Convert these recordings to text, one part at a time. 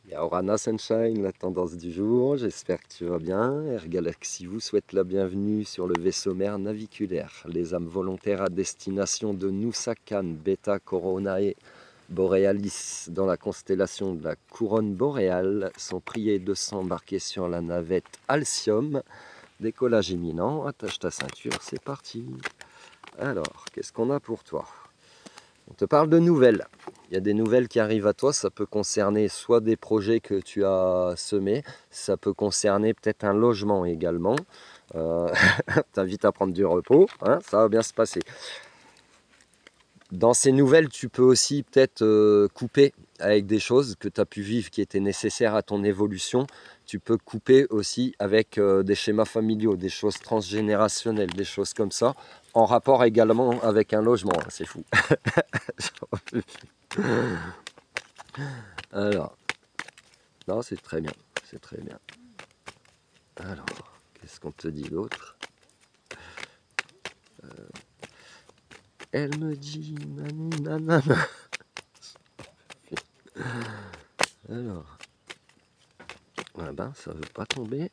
Il y a Orana Sunshine, la tendance du jour. J'espère que tu vas bien. Air Galaxy vous souhaite la bienvenue sur le vaisseau mère naviculaire. Les âmes volontaires à destination de Nusakan, Beta Coronae Borealis, dans la constellation de la couronne boréale, sont priés de s'embarquer sur la navette Alcium. Décollage imminent. Attache ta ceinture, c'est parti. Alors, qu'est-ce qu'on a pour toi? On te parle de nouvelles. Il y a des nouvelles qui arrivent à toi, ça peut concerner soit des projets que tu as semés, ça peut concerner peut-être un logement également. T'invite à prendre du repos, hein, ça va bien se passer. Dans ces nouvelles, tu peux aussi peut-être couper avec des choses que tu as pu vivre qui étaient nécessaires à ton évolution. Tu peux couper aussi avec des schémas familiaux, des choses transgénérationnelles, des choses comme ça, en rapport également avec un logement. C'est fou. Alors, non, c'est très bien, c'est très bien. Alors, qu'est-ce qu'on te dit d'autre? Elle me dit nani nanana. Alors, ah ben, ça veut pas tomber.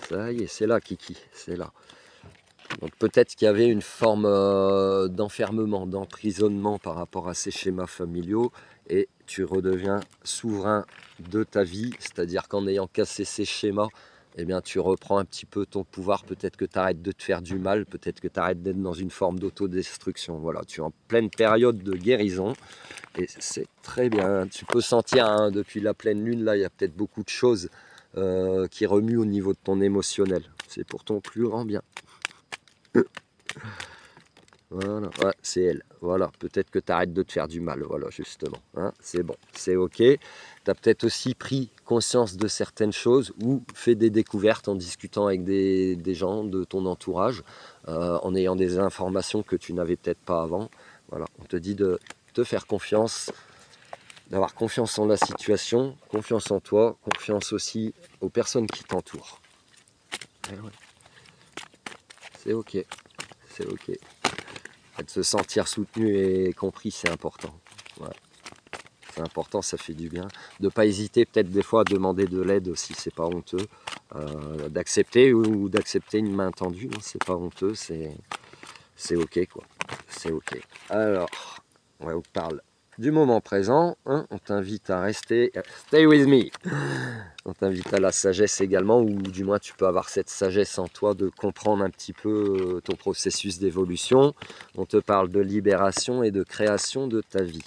Ça y est, c'est là, Kiki, c'est là. Donc peut-être qu'il y avait une forme d'enfermement, d'emprisonnement par rapport à ces schémas familiaux et tu redeviens souverain de ta vie, c'est-à-dire qu'en ayant cassé ces schémas, eh bien, tu reprends un petit peu ton pouvoir, peut-être que tu arrêtes de te faire du mal, peut-être que tu arrêtes d'être dans une forme d'autodestruction. Voilà, tu es en pleine période de guérison et c'est très bien. Tu peux sentir, hein, depuis la pleine lune, là, il y a peut-être beaucoup de choses qui remuent au niveau de ton émotionnel. C'est pour ton plus grand bien. Voilà, ouais, c'est elle. Voilà, peut-être que tu arrêtes de te faire du mal, voilà, justement. Hein, c'est bon, c'est ok. Tu as peut-être aussi pris conscience de certaines choses ou fait des découvertes en discutant avec des gens de ton entourage, en ayant des informations que tu n'avais peut-être pas avant. Voilà, on te dit de te faire confiance, d'avoir confiance en la situation, confiance en toi, confiance aussi aux personnes qui t'entourent. Ouais. C'est ok, c'est ok. De se sentir soutenu et compris, c'est important. Ouais. C'est important, ça fait du bien. De ne pas hésiter peut-être des fois à demander de l'aide aussi, c'est pas honteux. D'accepter ou d'accepter une main tendue, c'est pas honteux, c'est ok quoi. C'est ok. Alors, ouais, on parle du moment présent, hein, on t'invite à rester, stay with me. On t'invite à la sagesse également, ou du moins tu peux avoir cette sagesse en toi de comprendre un petit peu ton processus d'évolution. On te parle de libération et de création de ta vie.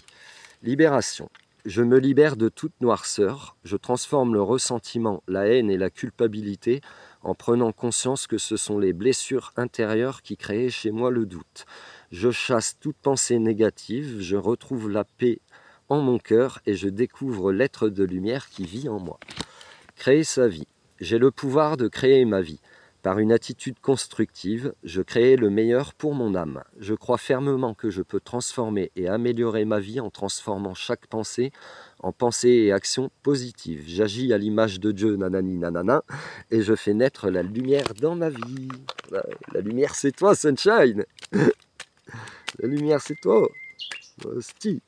Libération. Je me libère de toute noirceur, je transforme le ressentiment, la haine et la culpabilité en prenant conscience que ce sont les blessures intérieures qui créaient chez moi le doute. Je chasse toute pensée négative, je retrouve la paix en mon cœur et je découvre l'être de lumière qui vit en moi. Créer sa vie. J'ai le pouvoir de créer ma vie. Par une attitude constructive, je crée le meilleur pour mon âme. Je crois fermement que je peux transformer et améliorer ma vie en transformant chaque pensée en pensée et action positive. J'agis à l'image de Dieu, nanani nanana, et je fais naître la lumière dans ma vie. La lumière, c'est toi, Sunshine. La lumière, c'est toi. Hostie.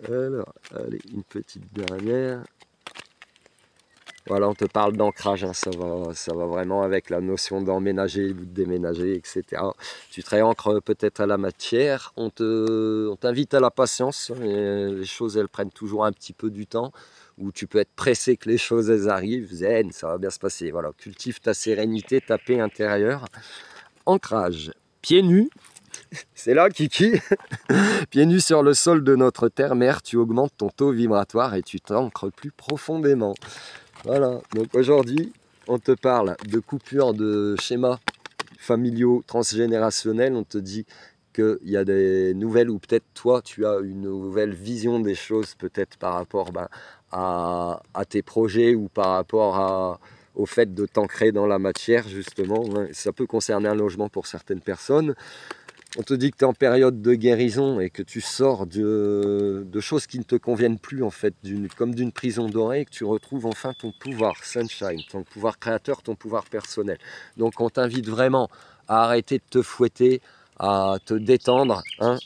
Alors, allez, une petite dernière. Voilà, on te parle d'ancrage, hein, ça va vraiment avec la notion d'emménager ou de déménager, etc. Tu te réancres peut-être à la matière, on t'invite à la patience, les choses elles prennent toujours un petit peu du temps, ou tu peux être pressé que les choses elles arrivent, zen, ça va bien se passer. Voilà, cultive ta sérénité, ta paix intérieure. Ancrage, pieds nus, c'est là Kiki, pieds nus sur le sol de notre terre-mère, tu augmentes ton taux vibratoire et tu t'ancres plus profondément. Voilà, donc aujourd'hui, on te parle de coupure de schémas familiaux transgénérationnels. On te dit qu'il y a des nouvelles, ou peut-être toi, tu as une nouvelle vision des choses, peut-être par rapport à tes projets ou par rapport au fait de t'ancrer dans la matière, justement. Ça peut concerner un logement pour certaines personnes. On te dit que tu es en période de guérison et que tu sors de choses qui ne te conviennent plus, en fait, comme d'une prison dorée, et que tu retrouves enfin ton pouvoir Sunshine, ton pouvoir créateur, ton pouvoir personnel. Donc on t'invite vraiment à arrêter de te fouetter, à te détendre. Hein.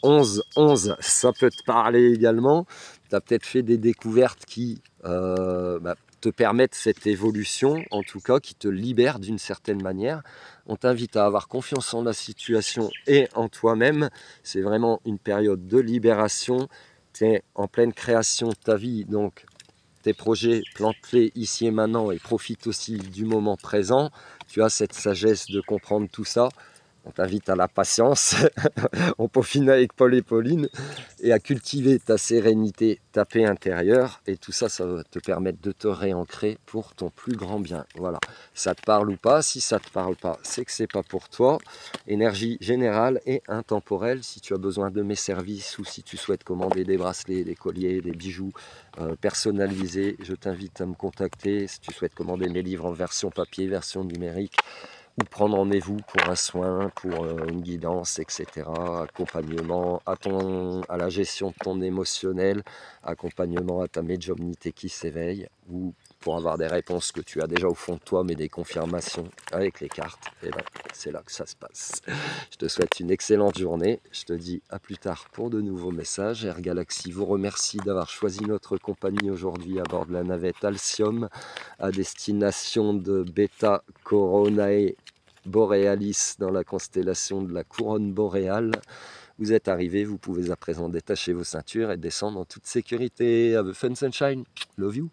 11, ça peut te parler également. tu as peut-être fait des découvertes qui te permettent cette évolution, en tout cas qui te libèrent d'une certaine manière. On t'invite à avoir confiance en la situation et en toi-même. C'est vraiment une période de libération. Tu es en pleine création de ta vie, donc tes projets, plante-les ici et maintenant et profite aussi du moment présent. Tu as cette sagesse de comprendre tout ça. On t'invite à la patience, on peaufine avec Paul et Pauline, et à cultiver ta sérénité, ta paix intérieure. Et tout ça, ça va te permettre de te réancrer pour ton plus grand bien. Voilà, ça te parle ou pas? Si ça te parle pas, c'est que c'est pas pour toi. Énergie générale et intemporelle. Si tu as besoin de mes services ou si tu souhaites commander des bracelets, des colliers, des bijoux personnalisés, je t'invite à me contacter. Si tu souhaites commander mes livres en version papier, version numérique, ou prendre rendez-vous pour un soin, pour une guidance, etc. Accompagnement à la gestion de ton émotionnel, accompagnement à ta médiumnité qui s'éveille, ou pour avoir des réponses que tu as déjà au fond de toi, mais des confirmations avec les cartes. Et ben, c'est là que ça se passe. Je te souhaite une excellente journée. Je te dis à plus tard pour de nouveaux messages. Air Galaxy vous remercie d'avoir choisi notre compagnie aujourd'hui à bord de la navette Alcyone à destination de Beta Coronae Borealis dans la constellation de la couronne boréale. Vous êtes arrivés, vous pouvez à présent détacher vos ceintures et descendre en toute sécurité. Have a fun sunshine. Love you.